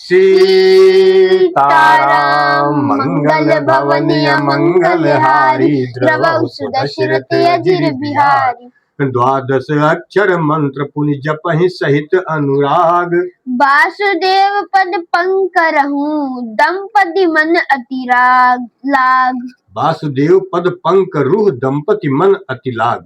सीताराम मंगल भवनीय मंगलहारी द्रवहु सुदशरथ अजिर बिहारी। द्वादश अक्षर मंत्र पुनि जपहि सहित अनुराग। वासुदेव पद पंकरहु दंपति मन अति लाग। वासुदेव पद पंकरुह दंपति मन अति लाग।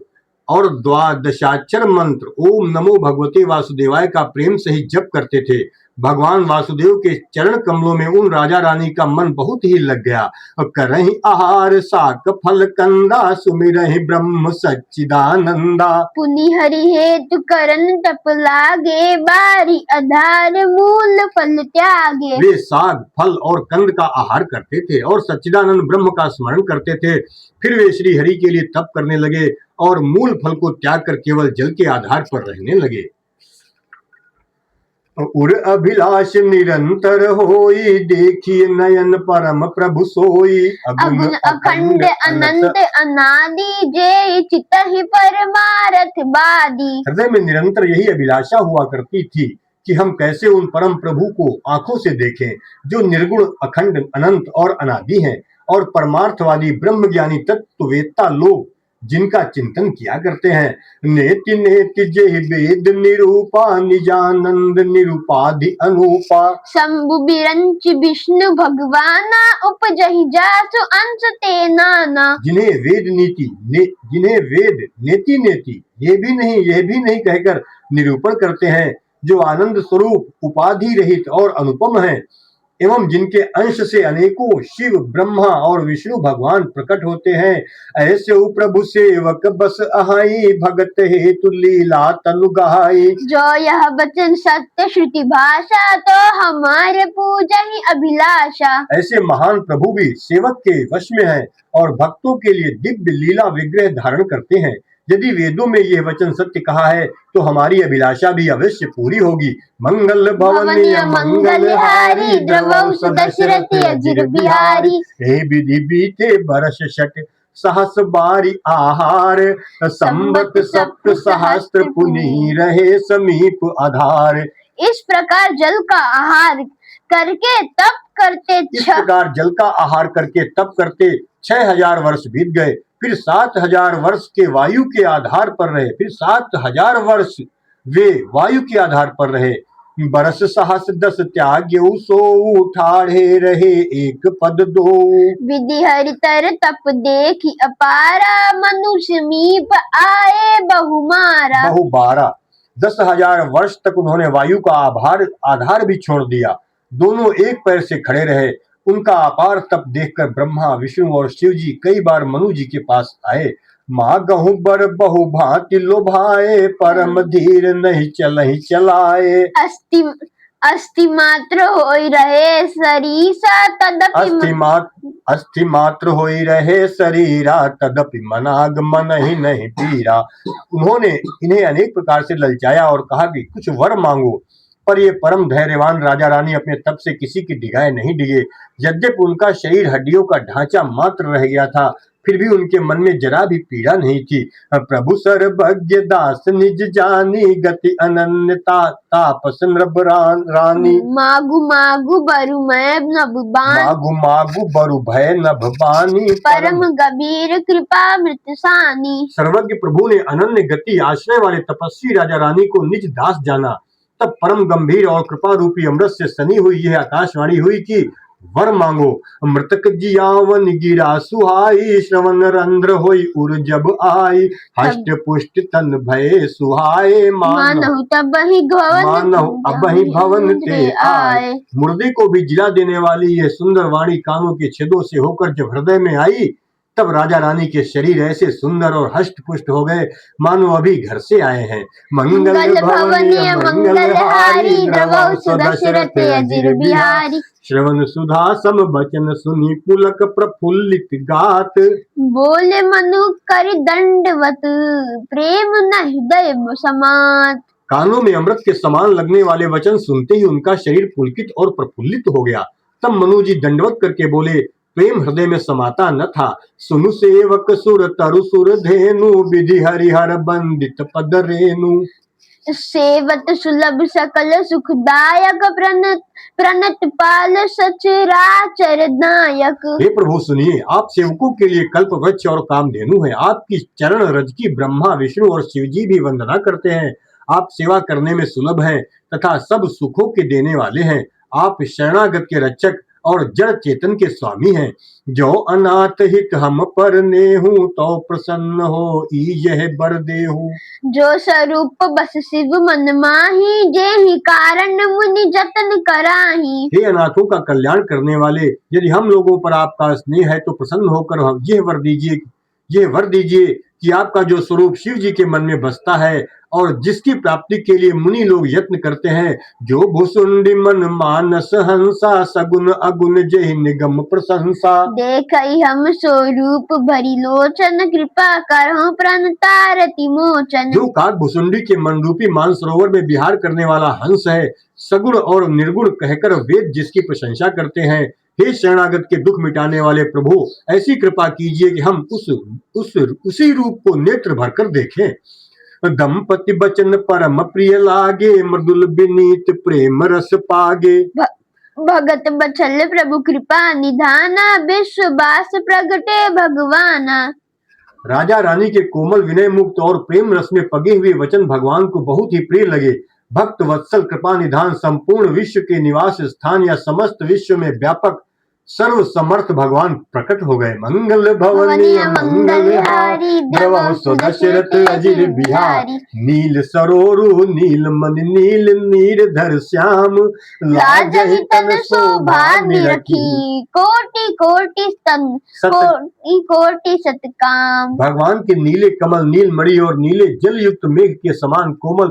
और द्वादशाक्षर मंत्र ओम नमो भगवते वासुदेवाय का प्रेम से ही जप करते थे। भगवान वासुदेव के चरण कमलों में उन राजा रानी का मन बहुत ही लग गया। करहि आहार साक फल कंदा सुमिरहि ब्रह्म सच्चिदानंदा। पुनि हरि हेतु करन तप लागे बारी आधार मूल फल त्यागे। वे साग फल और कंद का आहार करते थे और सच्चिदानंद ब्रह्म का स्मरण करते थे। फिर वे श्री हरि के लिए तप करने लगे और मूल फल को त्याग कर केवल जल के आधार पर रहने लगे। उर अभिलाष निरंतर होई देखिए नयन परम प्रभु सोई। अगुण अखंड अनंत अनादि जे चित ही परमारथ बादी। हृदय में निरंतर यही अभिलाषा हुआ करती थी कि हम कैसे उन परम प्रभु को आंखों से देखें जो निर्गुण अखंड अनंत और अनादि हैं और परमार्थवादी ब्रह्म ज्ञानी तत्ववेत्ता लोग जिनका चिंतन किया करते हैं। नेति नेति जय वेद निरूपा निजानंद निरूपाधि अनुपा। शंभु बिरंच विष्णु भगवाना उपजहि जासु अंश ते नाना। जिन्हें वेद नेति नेति ये भी नहीं कहकर निरूपण करते हैं, जो आनंद स्वरूप उपाधि रहित और अनुपम है एवं जिनके अंश से अनेकों शिव ब्रह्मा और विष्णु भगवान प्रकट होते हैं। ऐसे प्रभु सेवक बस अहाई भगत हेतु लीला तनु गहाई। जो यह वचन सत्य श्रुति भाषा तो हमारे पूजा ही अभिलाषा। ऐसे महान प्रभु भी सेवक के वश में हैं और भक्तों के लिए दिव्य लीला विग्रह धारण करते हैं। यदि वेदों में यह वचन सत्य कहा है तो हमारी अभिलाषा भी अवश्य पूरी होगी। मंगल भवनीय मंगलहारी द्रवहु सुदशरथ अजिर बिहारी। हे विधि बीते बरस शत सहस बारी आहार। संबत सप्त सहस्त्र पुनि रहे समीप आधार। इस प्रकार जल का आहार करके तप करते 6000 वर्ष बीत गए। फिर 7000 वर्ष के वायु के आधार पर रहे। फिर 7000 वर्ष वे वायु के आधार पर रहे। बरस सहस 10 त्याग्यु सो ठाढ़े रहे एक पद दो। विधि हरितर तप देखी अपारा मनुष्य मीप आए बहुमारा। 10,000 वर्ष तक उन्होंने वायु का आधार भी छोड़ दिया। दोनों एक पैर से खड़े रहे। उनका अपार तप देखकर ब्रह्मा विष्णु और शिव जी कई बार मनु जी के पास आए। माँ गहु बर बहु भांति लोभाए परम धीर नहीं चलहि चलाए। अस्थि मात्र होई रहे शरीरा तदपि मनाग मन ही नहीं पीरा। उन्होंने इन्हें अनेक प्रकार से ललचाया और कहा कि कुछ वर मांगो, पर ये परम धैर्यवान राजा रानी अपने तप से किसी की डिगाए नहीं डिगे। यद्यपि उनका शरीर हड्डियों का ढांचा मात्र रह गया था, फिर भी उनके मन में जरा भी पीड़ा नहीं थी। प्रभु सर्वज्ञ दास निज जानी गति अनन्यता तापस नभ रानी। मागु मागु बरु भय नभ बानी परम गंभीर कृपा मृत सानी। सर्वज्ञ प्रभु ने अनन्य गति आश्रय वाले तपस्वी राजा रानी को निज दास जाना। तब परम गंभीर और कृपा रूपी अमृत से सनी हुई यह आकाशवाणी हुई कि वर मांगो। मृतक जियावन गिरा सुहाई श्रवण रंध्र होई उर जब आई। हष्ट पुष्ट तन भय सुहाए मानहु अबहि भवन ते आए। मुर्दे को भी जिला देने वाली यह सुंदर वाणी कानों के छेदों से होकर जब हृदय में आई, तब राजा रानी के शरीर ऐसे सुंदर और हष्ट पुष्ट हो गए मानो अभी घर से आए हैं। मंगल भवनीय मंगलहारी द्रवहु सुदशरथ अजिर बिहारी। श्रवण सुधा सम बचन सुनि पुलक प्रफुल्लित गात। बोले मनु कर दंडवत प्रेम न हृदय समात। कानों में अमृत के समान लगने वाले वचन सुनते ही उनका शरीर पुलकित और प्रफुल्लित हो गया। तब मनु जी दंडवत करके बोले, प्रेम हृदय में समाता न था। सुनु सेवक सुर तरु सुर धेनु विधि हरिहर बंदित पद रेनु। सेवत सुलभ सकल सुखदायक प्रणत पाल सचराचर नायक। हे प्रभु सुनिए, आप सेवकों के लिए कल्प वृक्ष और कामधेनु हैं। आपकी चरण रज की ब्रह्मा विष्णु और शिव जी भी वंदना करते हैं। आप सेवा करने में सुलभ हैं तथा सब सुखों के देने वाले हैं। आप शरणागत के रक्षक और जड़ चेतन के स्वामी हैं। जो अनाथ हित हम पर नेहु, तो प्रसन्न हो यह बर देहु। जो स्वरूप बस शिव मन माही, जेहि कारण मुनि जतन कराही। हे अनाथों का कल्याण करने वाले, यदि हम लोगों पर आपका स्नेह है तो प्रसन्न होकर हम यह वर दीजिए कि आपका जो स्वरूप शिव जी के मन में बसता है और जिसकी प्राप्ति के लिए मुनि लोग यत्न करते हैं, जो भुसुंडी मन मानस हंसा, सगुन अगुण जहि निगम प्रशंसा। देखई हम स्वरूप भरी लोचन, कृपा करहु प्रणतारति मोचन। जो काक भुसुंडी के मन रूपी मानसरोवर में विहार करने वाला हंस है, सगुण और निर्गुण कहकर वेद जिसकी प्रशंसा करते हैं, हे शरणागत के दुख मिटाने वाले प्रभु, ऐसी कृपा कीजिए कि हम उसी रूप को नेत्र भरकर देखें। दंपति बचन परम प्रिय लागे, मृदुल विनीत प्रेम रस पागे। भगत बचल प्रभु कृपा निधाना, विश्ववास प्रगटे भगवाना। राजा रानी के कोमल विनय मुक्त और प्रेम रस में पगे हुए वचन भगवान को बहुत ही प्रिय लगे। भक्त वत्सल कृपा निधान संपूर्ण विश्व के निवास स्थान या समस्त विश्व में व्यापक सर्व समर्थ भगवान प्रकट हो गए। मंगल भवनीय मंगलहारी, द्रवहु सुदशरथ अजिर बिहारी। नील सरोरु नीलमणि नील नीरधर श्याम, लाजहि तन शोभा निरखी, कोटि कोटि स्तन कोटि सतकाम। भगवान के नीले कमल नील मणि और नीले जल युक्त मेघ के समान कोमल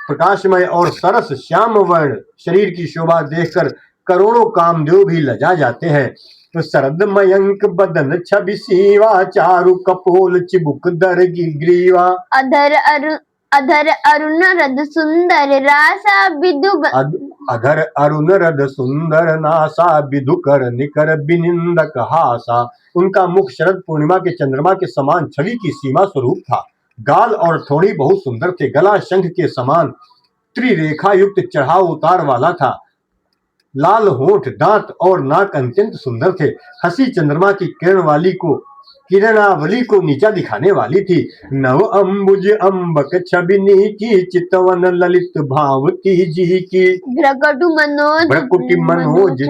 प्रकाशमय और सरस श्याम वर्ण शरीर की शोभा देखकर करोड़ों कामदेव भी लजा जाते हैं। तो शरद मयंक बदन छवि सीवा, चारु कपोल चिबुक दर ग्रीवा। अधर अरुण रद सुंदर रासा विदु। अधर अरुण रद सुंदर नासा, विदु कर निकर बिनिंदक हासा। उनका मुख शरद पूर्णिमा के चंद्रमा के समान छवि की सीमा स्वरूप था। गाल और ठोड़ी बहुत सुंदर थे। गला शंख के समान त्रिरेखा युक्त चढ़ाव उतार वाला था। लाल होठ, दांत और नाक अत्यंत सुंदर थे। हंसी चंद्रमा की किरणावली को नीचा दिखाने वाली थी। नव अंबुज अंबक छबिनी की, चितवन ललित भावती जी की। भ्रकुटि मनोज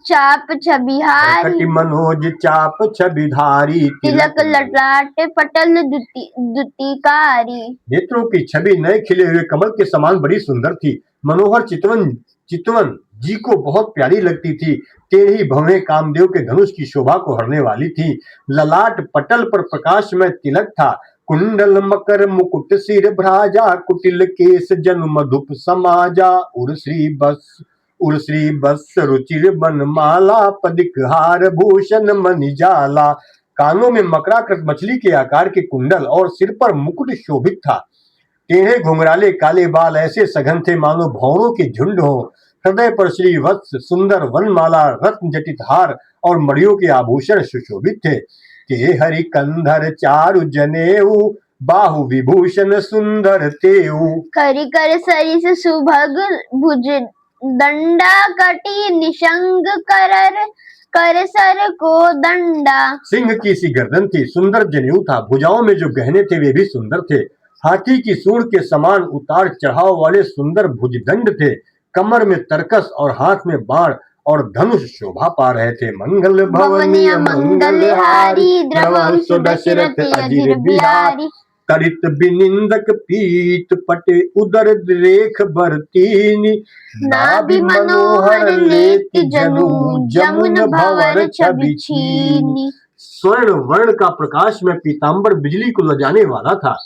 चाप छबिहारी, मनोज चाप छबिधारी। तिलक ललाट पटल दुतिकारी। नेत्रों की छवि नए खिले हुए कमल के समान बड़ी सुंदर थी। मनोहर चितवन जी को बहुत प्यारी लगती थी। टेढ़ी भवें कामदेव के धनुष की शोभा को हरने वाली थी। ललाट पटल पर प्रकाश में तिलक था। कुंडल मकर मुकुट सिर भ्राजा, कुटिल केस जनु मधुप समाजा। उर्श्री बस रुचिर बनमाला, पदिक हार भूषण मणिजाला। कानों में मकराकृत मछली के आकार के कुंडल और सिर पर मुकुट शोभित था। टेढ़े घुंघराले काले बाल ऐसे सघन थे मानो भौरों के झुंड हो। हृदय पर श्री वत्स, सुंदर वनमाला, रत्न जटित हार और मणियों के आभूषण सुशोभित थे। के हरि कंधर चारु जनेऊ, बाहु विभूषण सुंदर तेऊ। करि कर सरिस सुभग भुज दंडा, कटी निशंग कर सर को दंडा। सिंह की सी गर्दन थी, सुंदर जनेऊ था। भुजाओं में जो गहने थे वे भी सुंदर थे। हाथी की सूंड के समान उतार चढ़ाव वाले सुंदर भुजदंड थे। कमर में तरकस और हाथ में बाण और धनुष शोभा पा रहे थे। मंगल भवनीय मंगलहारी, द्रवहु सुदशरथ अजिर बिहारी। तरित बिनिंदक पीत पटे, उदर रेख बरतीनी। नाभि मनोहर लेत जनु, जमुन भंवर छवि छीनी। स्वर्ण वर्ण का प्रकाश में पीतांबर बिजली को लजाने वाला था।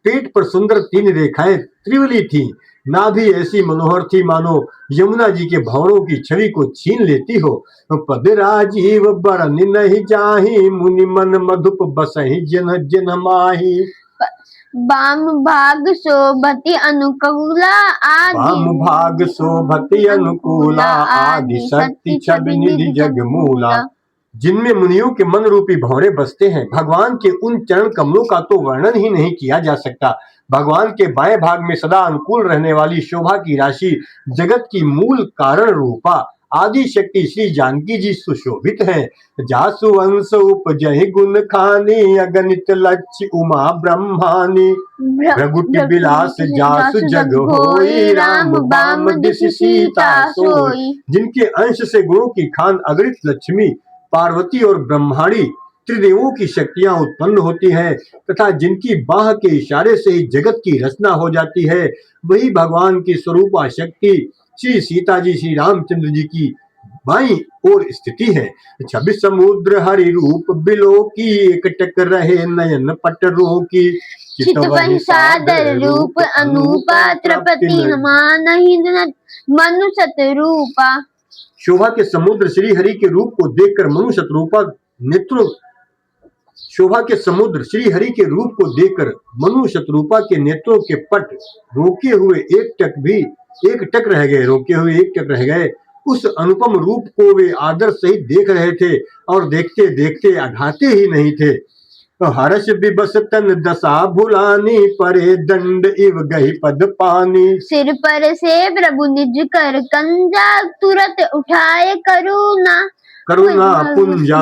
पेट पर सुंदर 3 रेखाएं त्रिवली थी। नाभि ऐसी मनोहर थी मानो यमुना जी के भंवरों की छवि को छीन लेती हो। पद राजीव बरन नहीं जाही, मुनि मन मधुप बसहि जिन माही। वाम भाग शोभति अनुकूला, आदि शक्ति छवि निधि जग मूला। जिनमें मुनियों के मन रूपी भंवरे बसते हैं। भगवान के उन चरण कमलों का तो वर्णन ही नहीं किया जा सकता। भगवान के बाएं भाग में सदा अनुकूल रहने वाली शोभा की राशि जगत की मूल कारण रूपा आदि शक्ति श्री जानकी जी सुशोभित हैं। जासु वंश उपजहि गुण खानी अगणित लक्ष्य उमा ब्रह्मानी भृगुट विलास जासु जग होई राम बाम दिस सीता सोई। जिनके अंश से गुणों की खान अगणित लक्ष्मी पार्वती और ब्रह्माणी त्रिदेवों की शक्तियां उत्पन्न होती हैं तथा जिनकी बाह के इशारे से ही जगत की रचना हो जाती है, वही भगवान की स्वरूपा शक्ति श्री सीता जी श्री रामचंद्र जी की बाई ओर स्थिति है। छवि समुद्र हरि रूप बिलो की एकटक रहे नयन पटरों की चितवहि सादर रूप अनूपा त्रपति मानहि मनु शतरूपा। शोभा के समुद्र श्री हरि के रूप को देखकर मनु शतरूपा नेत्रों शोभा के समुद्र श्री हरि के रूप को देखकर मनु शतरूपा के नेत्रों के पट रोके हुए एक टक रह गए। उस अनुपम रूप को वे आदर सहित देख रहे थे और देखते देखते अघाते ही नहीं थे। हर्ष विबस तन दशा भुलानी परे दंड इव गही पद पानी। सिर पर से प्रभु निज कर कंजा तुरंत उठाए करुणा पुंजा।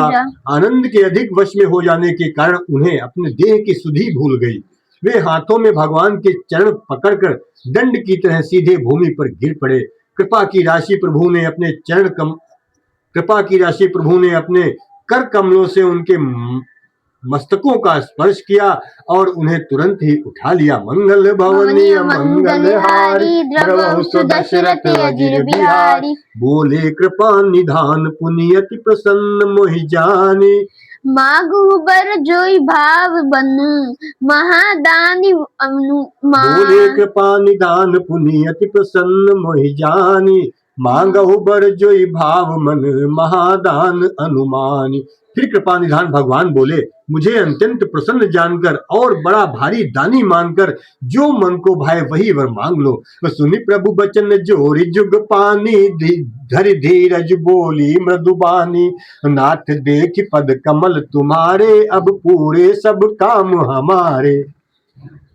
आनंद के अधिक वश में हो जाने के कारण उन्हें अपने देह की सुधि भूल गई। वे हाथों में भगवान के चरण पकड़कर दंड की तरह सीधे भूमि पर गिर पड़े। कृपा की राशि प्रभु ने अपने कर कमलों से उनके मस्तकों का स्पर्श किया और उन्हें तुरंत ही उठा लिया। मंगल भवनी मंगल हारी द्रवहु सुदशरथ अजिर बिहारी। बोले कृपा निधान पुनियति प्रसन्न मोहि जानी। मागु बर जोई भाव बनु महादानी बोले कृपा निधान पुनियति प्रसन्न मोहि जानी। मांगहु बर जोई भाव मन महादान अनुमानी। फिर कृपा निधान भगवान बोले, मुझे अत्यंत प्रसन्न जानकर और बड़ा भारी दानी मानकर जो मन को भाए वही वर मांग लो। सुनि प्रभु बचन जोरी जुग पानी धरि धीरज बोली मृदुबानी। नाथ देख पद कमल तुम्हारे अब पूरे सब काम हमारे।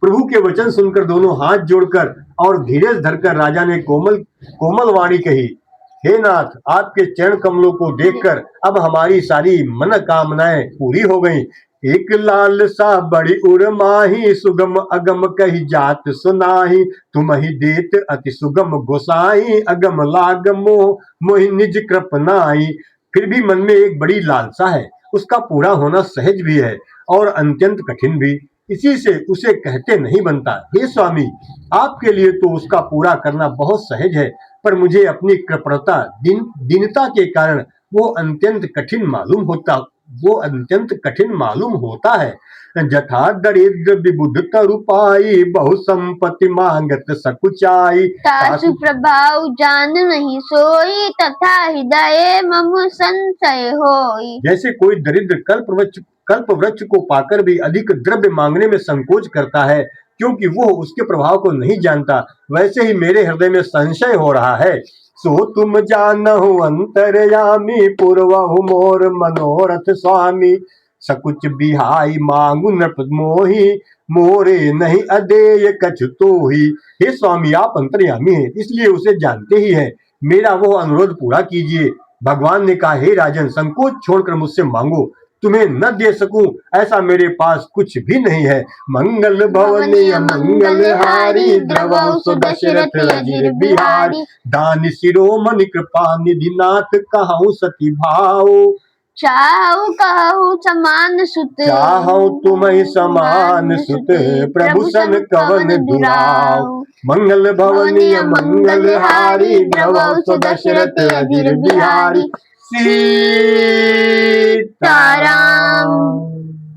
प्रभु के वचन सुनकर दोनों हाथ जोड़कर और धीरज धरकर राजा ने कोमल वाणी कही, हे नाथ, आपके चरण कमलों को देखकर अब हमारी सारी मन कामनाएं पूरी हो गईं। एक लाल सा बड़ी उर्माही सुगम अगम कही जात सुनाही। तुम ही देत अति सुगम गोसाई अगम लाग मोहि निज कृपनाई। फिर भी मन में एक बड़ी लालसा है, उसका पूरा होना सहज भी है और अत्यंत कठिन भी, इसी से उसे कहते नहीं बनता। हे स्वामी, आपके लिए तो उसका पूरा करना बहुत सहज है, पर मुझे अपनी कृपणता दीनता के कारण वो अत्यंत कठिन मालूम होता है। जथा दरिद्र विबुध तरुपाई बहु संपत्ति मांगत सकुचाई। तासु प्रभाव जान नहीं सोई तथा हृदय मम संशय होई। जैसे कोई दरिद्र कल्प वृक्ष को पाकर भी अधिक द्रव्य मांगने में संकोच करता है क्योंकि वो उसके प्रभाव को नहीं जानता, वैसे ही मेरे हृदय में संशय हो रहा है। सो तुम जानहु अंतर्यामी पूर्वहु मोर मनोरथ स्वामी। सकुच बिहाई मांगु नृप मोहि मोरे नहीं अदेय कछु तोहि। हे स्वामी, आप अंतर्यामी हैं, इसलिए उसे जानते ही हैं, मेरा वो अनुरोध पूरा कीजिए। भगवान ने कहा, हे राजन, संकोच छोड़कर मुझसे मांगो, तुम्हें न दे सकूं ऐसा मेरे पास कुछ भी नहीं है। मंगल भवनी मंगल हारी द्रवहु सुदशरथ अजिर बिहारी। दान शिरोमणि कृपा निधि नाथ कहूँ सती भाव। चाहु कहु समान सुत चाहु तुम्हि समान सुत प्रभु सन कवन दुराव। मंगल भवनी मंगल हारी द्रवहु सुदशरथ अजिर बिहारी। सीताराम।